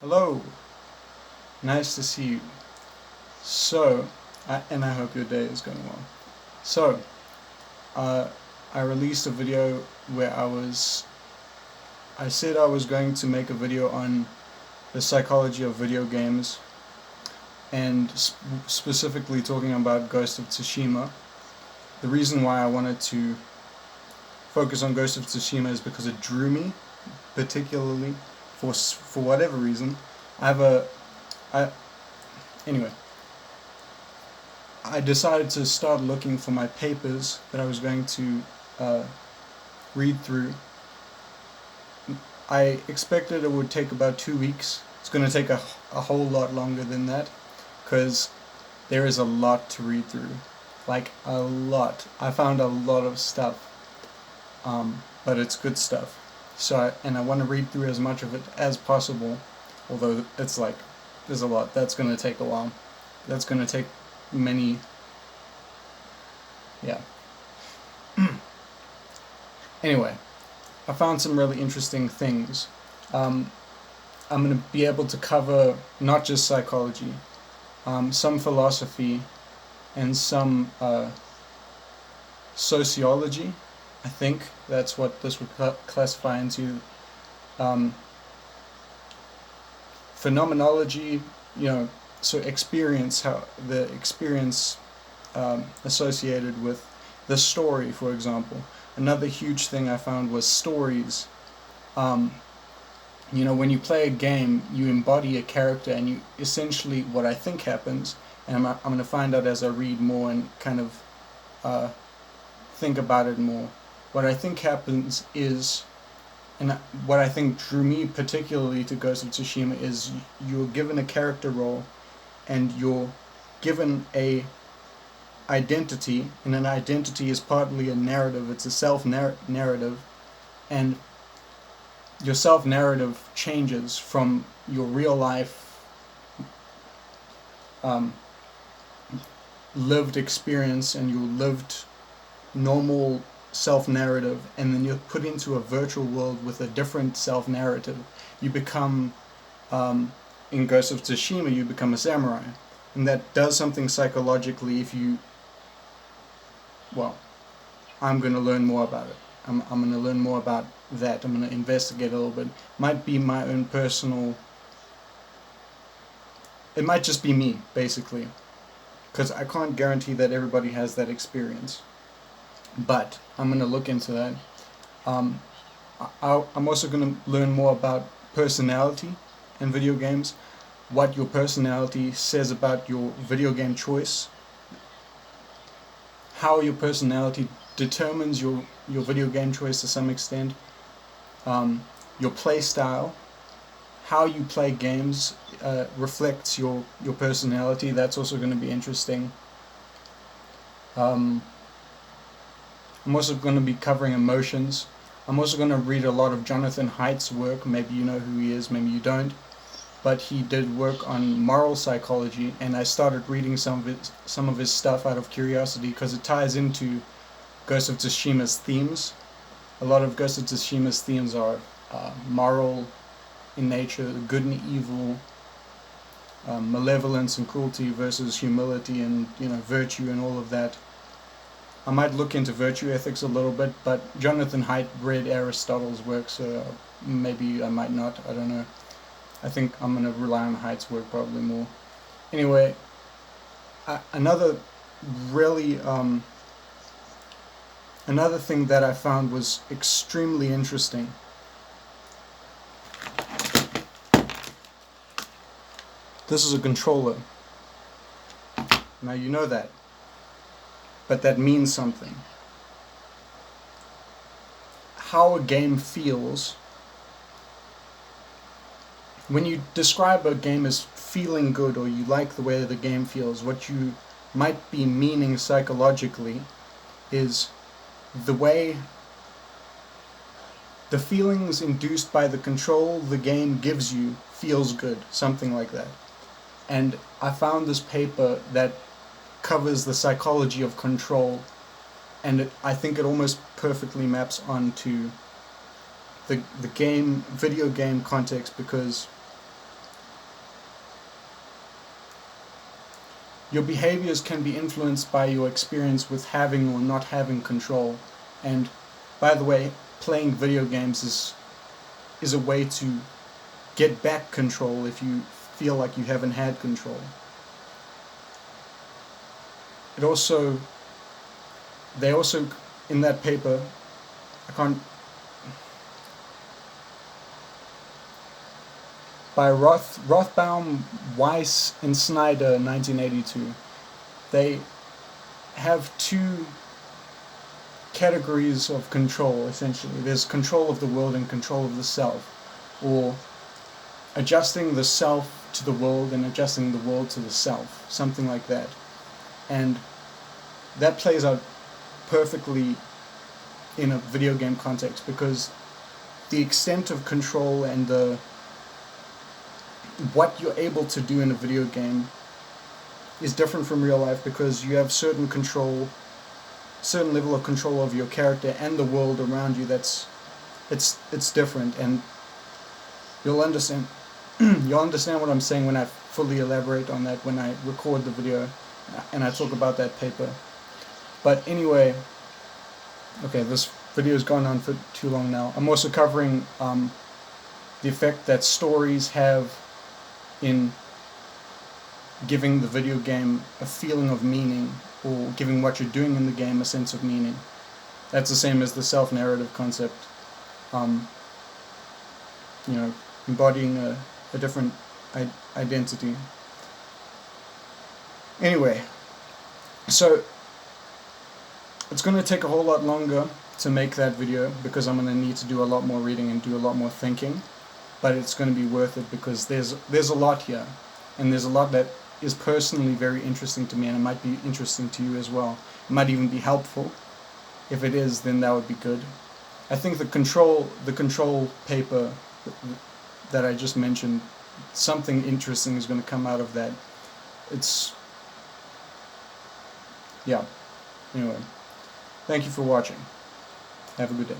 Hello, nice to see you. And I hope your day is going well. So, uh, I released a video where I said I was going to make a video on the psychology of video games and specifically talking about Ghost of Tsushima. The reason why I wanted to focus on Ghost of Tsushima is because it drew me, particularly for whatever reason. I anyway. I decided to start looking for my papers that I was going to read through. I expected it would take about 2 weeks. It's going to take a whole lot longer than that because there is a lot to read through. Like a lot. I found a lot of stuff, but it's good stuff. And I want to read through as much of it as possible, although it's like, there's a lot. That's going to take a while. That's going to take many, yeah. Anyway, I found some really interesting things. I'm going to be able to cover not just psychology, some philosophy, and some sociology. I think that's what this would classify into. Phenomenology, so experience, how the experience associated with the story, for example. Another huge thing I found was stories. When you play a game, you embody a character, and you essentially, what I think happens, and I'm going to find out as I read more and kind of think about it more. What I think happens is, and what I think drew me particularly to Ghost of Tsushima, is you're given a character role, and you're given a identity, and an identity is partly a narrative. It's a self-narrative, and your self-narrative changes from your real life lived experience and your lived normal self-narrative, and then you're put into a virtual world with a different self-narrative. You become, in Ghost of Tsushima, you become a samurai, and that does something psychologically. I'm going to learn more about it. I'm going to learn more about that. I'm going to investigate a little bit. Might be my own personal, it might just be me, basically, because I can't guarantee that everybody has that experience. But I'm going to look into that. I'm also going to learn more about personality in video games, what your personality says about your video game choice, how your personality determines your video game choice to some extent, your play style, how you play games reflects your personality. That's also going to be interesting. I'm also going to be covering emotions. I'm also going to read a lot of Jonathan Haidt's work. Maybe you know who he is, maybe you don't. But he did work on moral psychology, and I started reading some of his stuff out of curiosity because it ties into Ghost of Tsushima's themes. A lot of Ghost of Tsushima's themes are moral in nature, good and evil, malevolence and cruelty versus humility and virtue and all of that. I might look into virtue ethics a little bit, but Jonathan Haidt read Aristotle's work, so maybe I might not. I don't know. I think I'm going to rely on Haidt's work probably more. Anyway, another thing that I found was extremely interesting. This is a controller. Now you know that. But that means something. How a game feels, when you describe a game as feeling good, or you like the way the game feels, what you might be meaning psychologically is the way the feelings induced by the control the game gives you feels good, something like that. And I found this paper that covers the psychology of control, and I think it almost perfectly maps onto the video game context, because your behaviors can be influenced by your experience with having or not having control. And by the way, playing video games is a way to get back control if you feel like you haven't had control. They also, in that paper, I can't, by Rothbaum, Weiss, and Snyder, 1982, they have two categories of control, essentially. There's control of the world and control of the self, or adjusting the self to the world and adjusting the world to the self, something like that. And that plays out perfectly in a video game context, because the extent of control and what you're able to do in a video game is different from real life, because you have certain level of control of your character and the world around you. It's different, and you'll understand what I'm saying when I fully elaborate on that, when I record the video and I talk about that paper. But anyway, okay, this video's gone on for too long now. I'm also covering the effect that stories have in giving the video game a feeling of meaning, or giving what you're doing in the game a sense of meaning. That's the same as the self-narrative concept. Embodying a different identity. Anyway, so it's going to take a whole lot longer to make that video, because I'm going to need to do a lot more reading and do a lot more thinking, but it's going to be worth it, because there's a lot here, and there's a lot that is personally very interesting to me, and it might be interesting to you as well. It might even be helpful. If it is, then that would be good. I think the control paper that I just mentioned, something interesting is going to come out of that. Yeah. Anyway, thank you for watching. Have a good day.